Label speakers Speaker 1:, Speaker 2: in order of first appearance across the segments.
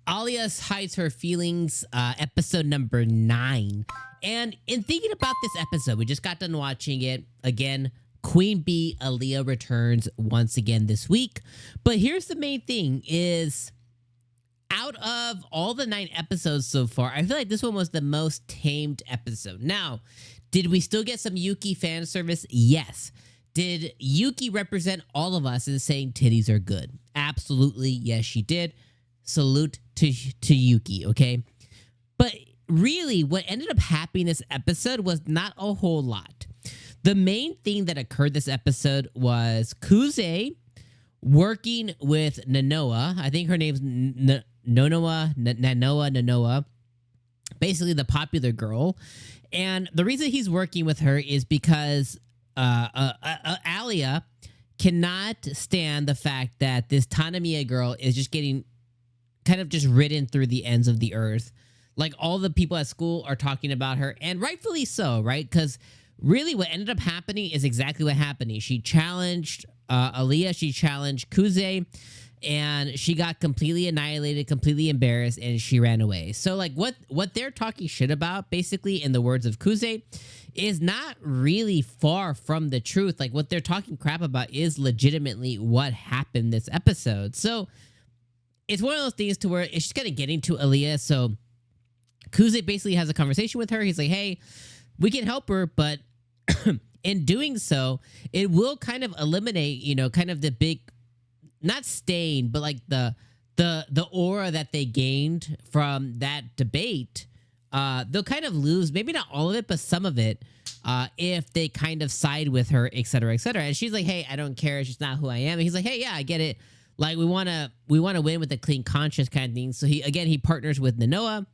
Speaker 1: Alya hides her feelings, episode number 9. And in thinking about this episode, we just got done watching it. Again, Queen Bee Alya returns once again this week. But here's the main thing is, out of all the 9 episodes so far, I feel like this one was the most tamed episode. Now, did we still get some Yuki fan service? Yes. Did Yuki represent all of us in saying titties are good? Absolutely, yes, she did. Salute to Yuki, okay? But really, what ended up happening this episode was not a whole lot. The main thing that occurred this episode was 𝐒𝐚𝐧𝐽𝐸 working with Nanoa. I think her name's Nanoa, basically the popular girl. And the reason he's working with her is because Alya cannot stand the fact that this Tanamiya girl is just getting kind of just ridden through the ends of the earth. Like, all the people at school are talking about her, and rightfully so, right? Because really what ended up happening is exactly what happened. She challenged Alya, she challenged 𝐒𝐚𝐧𝐽𝐸, and she got completely annihilated, completely embarrassed, and she ran away. So, like, what they're talking shit about, basically, in the words of 𝐒𝐚𝐧𝐽𝐸, is not really far from the truth. Like, what they're talking crap about is legitimately what happened this episode. So it's one of those things to where it's just kind of getting to Alya. So 𝐒𝐚𝐧𝐽𝐸 basically has a conversation with her. He's like, hey, we can help her, but in doing so, it will kind of eliminate, you know, kind of the big, not stain, but like the aura that they gained from that debate. They'll kind of lose, maybe not all of it, but some of it, if they kind of side with her, et cetera, et cetera. And she's like, hey, I don't care. It's just not who I am. And he's like, hey, yeah, I get it. Like, we want to win with a clean conscience kind of thing. So he partners with Nanoa,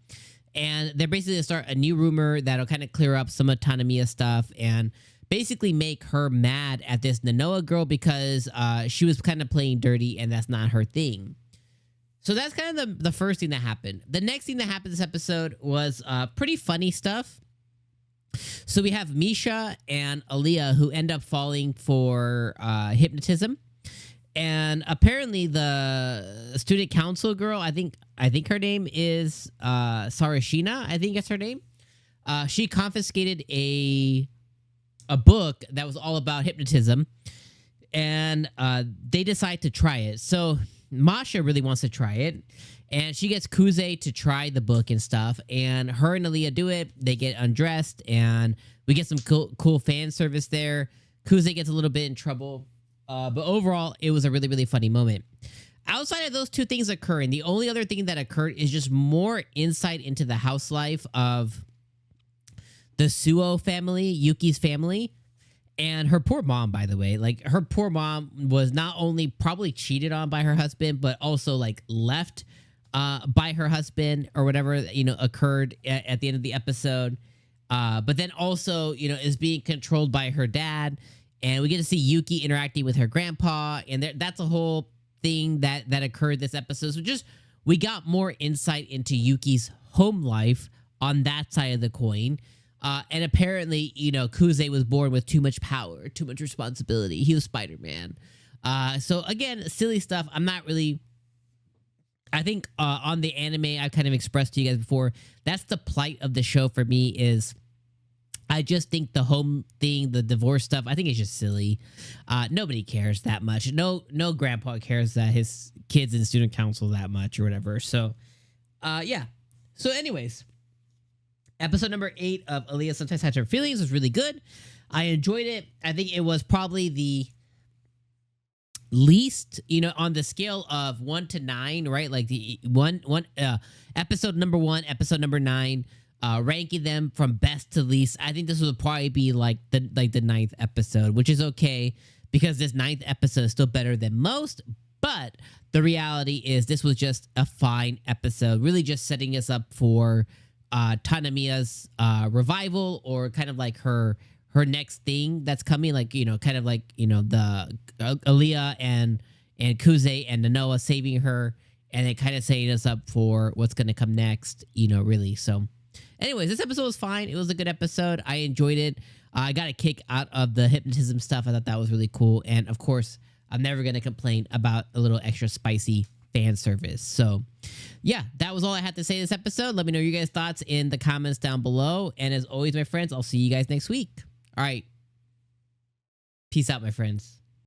Speaker 1: and they're basically going to start a new rumor that'll kind of clear up some of Tanamiya stuff and basically make her mad at this Nanoa girl because she was kind of playing dirty, and that's not her thing. So that's kind of the first thing that happened. The next thing that happened this episode was pretty funny stuff. So we have Misha and Alya who end up falling for hypnotism. And apparently the student council girl, I think her name is Sarashina, I think that's her name. She confiscated a book that was all about hypnotism, and they decide to try it. So Masha really wants to try it, and she gets 𝐒𝐚𝐧𝐽𝐸 to try the book and stuff, and her and Alya do it. They get undressed, and we get some cool fan service there. 𝐒𝐚𝐧𝐽𝐸 gets a little bit in trouble. But overall, it was a really, really funny moment. Outside of those two things occurring, the only other thing that occurred is just more insight into the house life of the Suo family, Yuki's family, and her poor mom, by the way. Like, her poor mom was not only probably cheated on by her husband, but also, like, left by her husband or whatever, you know, occurred at the end of the episode. But then also, you know, is being controlled by her dad. And we get to see Yuki interacting with her grandpa, and that's a whole thing that occurred this episode. So just, we got more insight into Yuki's home life on that side of the coin. And apparently, you know, 𝐒𝐚𝐧𝐽𝐸 was born with too much power, too much responsibility. He was Spider-Man. So again, silly stuff. I'm not really... I think on the anime, I've kind of expressed to you guys before, that's the plight of the show for me is... I just think the home thing, the divorce stuff, I think it's just silly. Nobody cares that much. No grandpa cares that his kid's in student council that much or whatever. So, yeah. So anyways, episode number 8 of Alya Sometimes Hides Her Feelings was really good. I enjoyed it. I think it was probably the least, you know, on the scale of 1 to 9, right? Like the episode number 1, episode number 9, ranking them from best to least. I think this would probably be like the 9th episode, which is okay because this 9th episode is still better than most. But the reality is this was just a fine episode, really just setting us up for Tanamiya's revival, or kind of like her next thing that's coming, like, you know, kind of like, you know, the Alya and 𝐒𝐚𝐧𝐽𝐸 and Nanoa saving her, and it kind of setting us up for what's going to come next, you know, really. So anyways, this episode was fine. It was a good episode. I enjoyed it. I got a kick out of the hypnotism stuff. I thought that was really cool. And of course, I'm never going to complain about a little extra spicy fan service. So yeah, that was all I had to say this episode. Let me know your guys' thoughts in the comments down below. And as always, my friends, I'll see you guys next week. All right. Peace out, my friends.